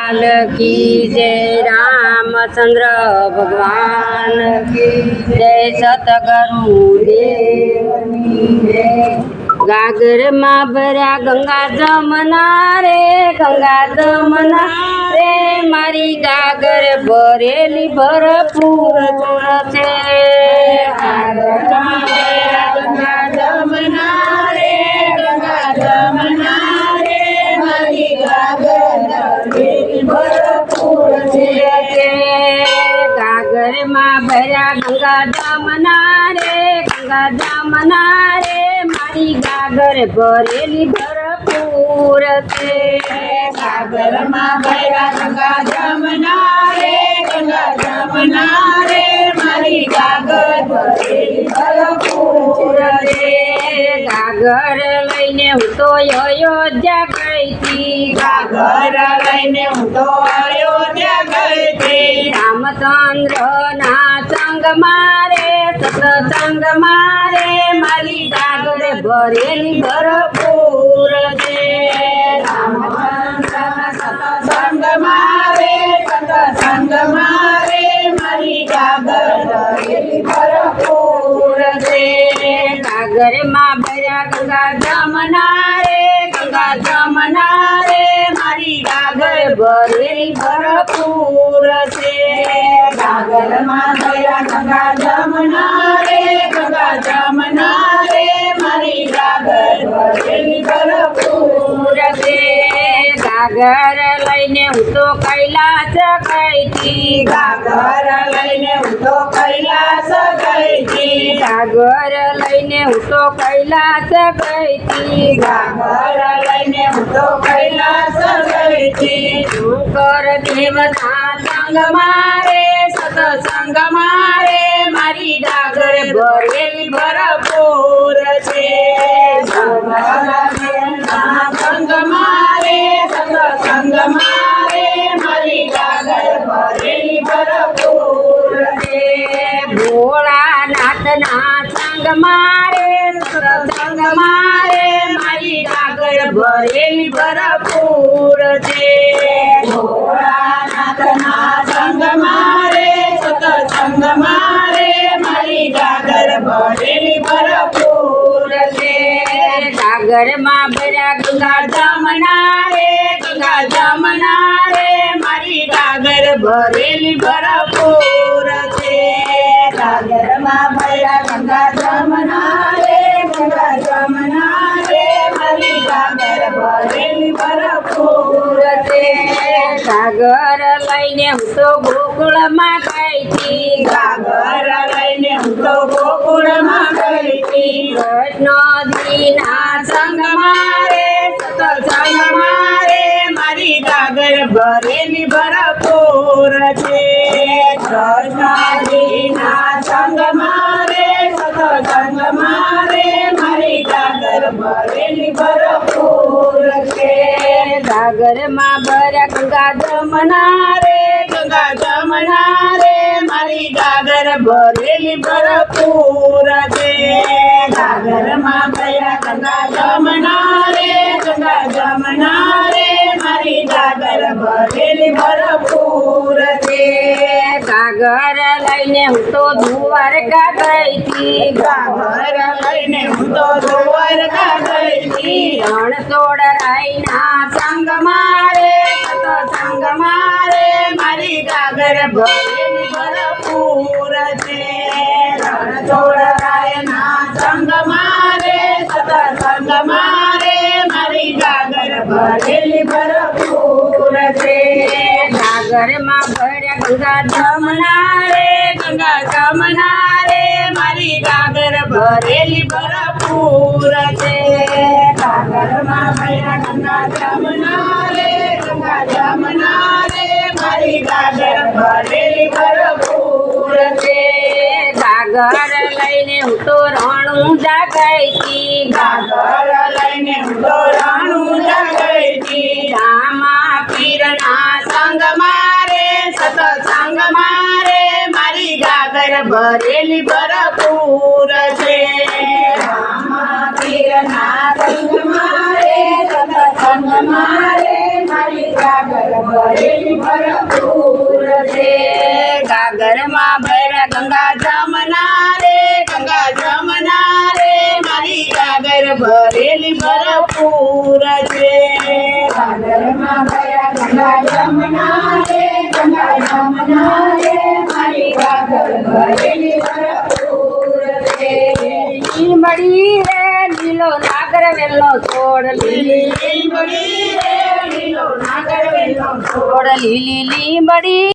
लाल की जय रामचंद्र भगवान की जय सतगुरु देव की जय। गागर में भर्या गंगा जमना रे, गंगा जमना रे, मारी गागर भरेली भरपूर छे। गागर में भर्या गंगा जमना रे, गंगा जमना रे, मारी गागर भरेली भरपूर छे। गागर में भर्या गंगा जमना रे, गंगा जमना रे, मारी गागर भरेली भरपूर छे। गागर में भर्या गंगा जमना रे, गंगा जमना रे, मारी गागर भरेली भरपूर छे। गागर लईने हूँ तो अयोध्या गई थी, गागर लईने हूँ तो अयोध्या गई थी। रामचंद्र ना संग मारे, सत्संग मारे, मारी गागर भरेली भरपूर छे। रामचंद्र ना सत्संग मारे, सत्संग मारे, मारी गागर भरेली भरपूर छे। गागर में भर्या गंगा जमना रे, गंगा जमना रे, मारी गागर भरेली भरपूर छे। गागर में भर्या गंगा जमना रे, गंगा जमना रे, मारी गागर भरेली भरपूर छे। गागर लईने हूँ तो कैलाश गई थी, गागर लईने हूँ तो कैलाश गई थी। गागर लईने हूँ तो कैलाश गई थी, गागर लईने हूँ तो कैलाश गई थी। शंकर देवता संग मारे, सत्संग मारे, मारी गागर भरेली भरपूर छे। शंकर देवता संग मारे, सत्संग मारे, मारी गागर भरेली भरपूर छे। भोळानाथ ना संग मारे, सत्संग मारे, मारी गागर भरेली भरपूर छे। भोळानाथ ना संग मारे, सत्संग मारे, मारी गागर भरेली भरपूर छे। गागर में भर्या गंगा जमना रे, गंगा जमना रे, मारी गागर भरेली भरपूर छे। गागर में भर्या गंगा जमना रे, गंगा जमना रे, मारी गागर भरेली भरपूर छे। गागर लईने हूँ तो गोकुल में गई थी, गागर लईने हूँ तो गोकुल में गई थी। कृष्णजी ना संग मारे, सत्संग मारे, मारी गागर भरेली भरपूर छे। कृष्णजी ना संग मारे, सत्संग मारे, मारी गागर भरेली भरपूर छे। गागर में भर्या गंगा जमना रे, गंगा जमना रे, मारी गागर भरेली भरपूर छे। गागर में भर्या गंगा जमना रे, गंगा जमना रे, मारी गागर भरेली भरपूर छे। गागर लईने हूँ तो द्वारका गई थी, गागर लईने हूँ तो द्वारका गई थी। रणछोड़राय ना संग मारे, सत्संग मारे, मारी गागर भरेली भरपूर छे। रणछोड़राय ना संग मारे, सत्संग मारे, मारी गागर भरेली भरपूर छे। गागर में भर्या गंगा जमना रे, गंगा जमना रे, मारी गागर भरेली भरपूर छे। गागर में भर्या गंगा जमना रे, गंगा जमना रे, मारी गागर भरेली भरपूर छे। गागर लईने हूँ तो रણુજા गई थी, गागर लईने हूँ तो રણુજા गई थी। रामा पीर ना संग मारे, सत्संग मारे, मारी गागर भरेली भरपूर छे। रामा पीर ना संग मारे, सत्संग मारे, मारी મારી ગાગર ભરેલી ભરપૂર છે ગાગરમાં ભર્યા ગંગા જમના રે મારી ગાગર ભરેલી ભરપૂર છે ગાગરમાં ભર્યા ગંગા જમના રે મારી ગાગર ભરેલી ભરપૂર છે લીમડી રે લીલો નાગર વેલો છોડ લીલી લીમડી રે લીલો નાગર વેલો છોડ લીલી લીમડી